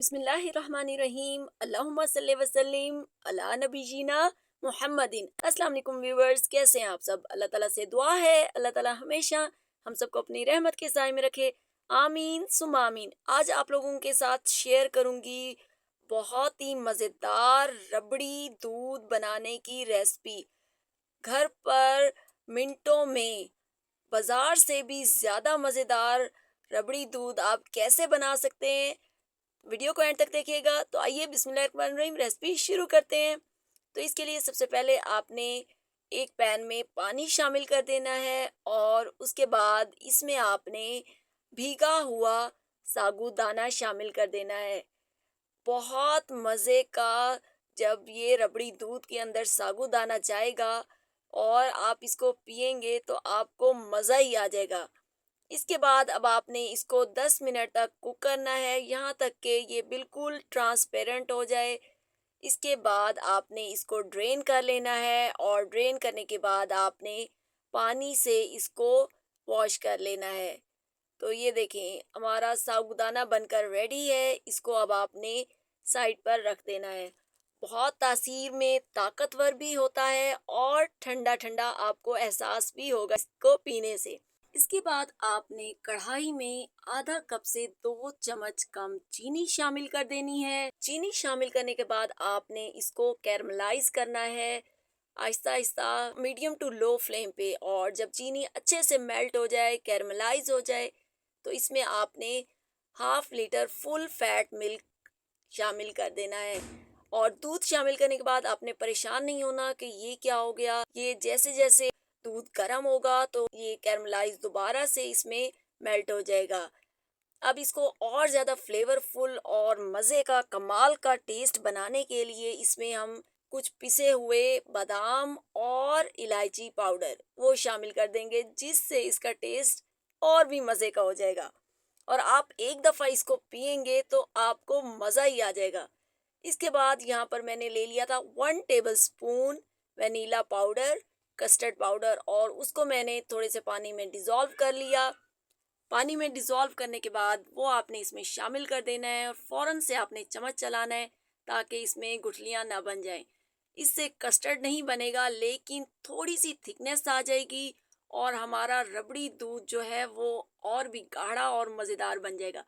बिस्मिल्लाहिर्रहमानिर्रहीम अल्लाहुम्मा सल्ली वसल्लिम अला नबीजीना मुहम्मदिन। अस्सलाम वालेकुम व्यूवर्स, कैसे हैं आप सब? अल्लाह ताला से दुआ है अल्लाह ताला हमेशा हम सबको अपनी रहमत के साए में रखे, आमीन सुम आमीन। आज आप लोगों के साथ शेयर करूंगी बहुत ही मज़ेदार रबड़ी दूध बनाने की रेसिपी। घर पर मिनटों में बाजार से भी ज़्यादा मज़ेदार रबड़ी दूध आप कैसे बना सकते हैं, वीडियो को एंड तक देखिएगा। तो आइए बिस्मिल्लाहिर्रहमानिर्रहीम रेसिपी शुरू करते हैं। तो इसके लिए सबसे पहले आपने एक पैन में पानी शामिल कर देना है और उसके बाद इसमें आपने भीगा हुआ साबूदाना शामिल कर देना है। बहुत मज़े का जब ये रबड़ी दूध के अंदर साबूदाना जाएगा और आप इसको पिएंगे तो आपको मज़ा ही आ जाएगा। इसके बाद अब आपने इसको 10 मिनट तक कुक करना है, यहाँ तक कि ये बिल्कुल ट्रांसपेरेंट हो जाए। इसके बाद आपने इसको ड्रेन कर लेना है और ड्रेन करने के बाद आपने पानी से इसको वॉश कर लेना है। तो ये देखें हमारा साबूदाना बनकर रेडी है। इसको अब आपने साइड पर रख देना है। बहुत तासीर में ताकतवर भी होता है और ठंडा ठंडा आपको एहसास भी होगा इसको पीने से। इसके बाद आपने कढ़ाई में आधा कप से 2 चम्मच कम चीनी शामिल कर देनी है। चीनी शामिल करने के बाद आपने इसको कैरमलाइज करना है Aahista Aahista medium to low flame पे। और जब चीनी अच्छे से मेल्ट हो जाए, कैरमलाइज हो जाए, तो इसमें आपने half litre full fat milk शामिल कर देना है। और दूध शामिल करने के बाद आपने परेशान नहीं होना कि ये क्या हो गया। ये जैसे जैसे दूध गर्म होगा तो ये कैरमलाइज दोबारा से इसमें मेल्ट हो जाएगा। अब इसको और ज़्यादा फ्लेवरफुल और मज़े का कमाल का टेस्ट बनाने के लिए इसमें हम कुछ पिसे हुए बादाम और इलायची पाउडर वो शामिल कर देंगे, जिससे इसका टेस्ट और भी मज़े का हो जाएगा। और आप एक दफ़ा इसको पिएंगे तो आपको मज़ा ही आ जाएगा। इसके बाद यहाँ पर मैंने ले लिया था 1 table spoon vanilla powder, custard powder, और उसको मैंने थोड़े से पानी में डिज़ोल्व कर लिया। पानी में डिज़ोल्व करने के बाद वो आपने इसमें शामिल कर देना है और फ़ौरन से आपने चम्मच चलाना है ताकि इसमें गुठलियाँ ना बन जाएं। इससे कस्टर्ड नहीं बनेगा लेकिन थोड़ी सी थिकनेस आ जाएगी और हमारा रबड़ी दूध जो है वो और भी गाढ़ा और मज़ेदार बन जाएगा।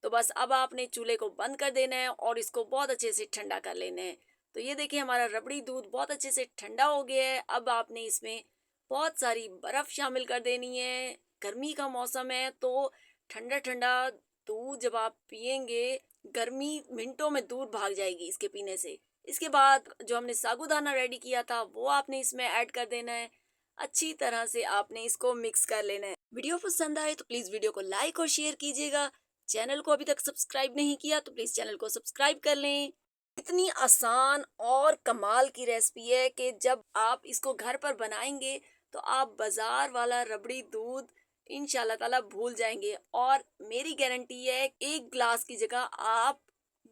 तो बस अब आपने चूल्हे को बंद कर देना है और इसको बहुत अच्छे से ठंडा कर लेना है। तो ये देखिए हमारा रबड़ी दूध बहुत अच्छे से ठंडा हो गया है। अब आपने इसमें बहुत सारी बर्फ़ शामिल कर देनी है। गर्मी का मौसम है तो ठंडा ठंडा दूध जब आप पिएंगे, गर्मी मिनटों में दूर भाग जाएगी इसके पीने से। इसके बाद जो हमने साबूदाना रेडी किया था वो आपने इसमें ऐड कर देना है। अच्छी तरह से आपने इसको मिक्स कर लेना है। वीडियो पसंद आए तो प्लीज़ वीडियो को लाइक और शेयर कीजिएगा। चैनल को अभी तक सब्सक्राइब नहीं किया तो प्लीज़ चैनल को सब्सक्राइब कर लें। इतनी आसान और कमाल की रेसिपी है कि जब आप इसको घर पर बनाएंगे तो आप बाजार वाला रबड़ी दूध इंशाल्लाह ताला भूल जाएंगे। और मेरी गारंटी है एक ग्लास की जगह आप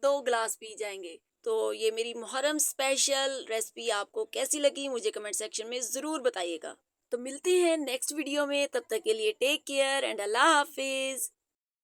2 ग्लास पी जाएंगे। तो ये मेरी मुहर्रम स्पेशल रेसिपी आपको कैसी लगी मुझे कमेंट सेक्शन में ज़रूर बताइएगा। तो मिलते हैं नेक्स्ट वीडियो में, तब तक के लिए टेक केयर एंड अल्लाह हाफिज़।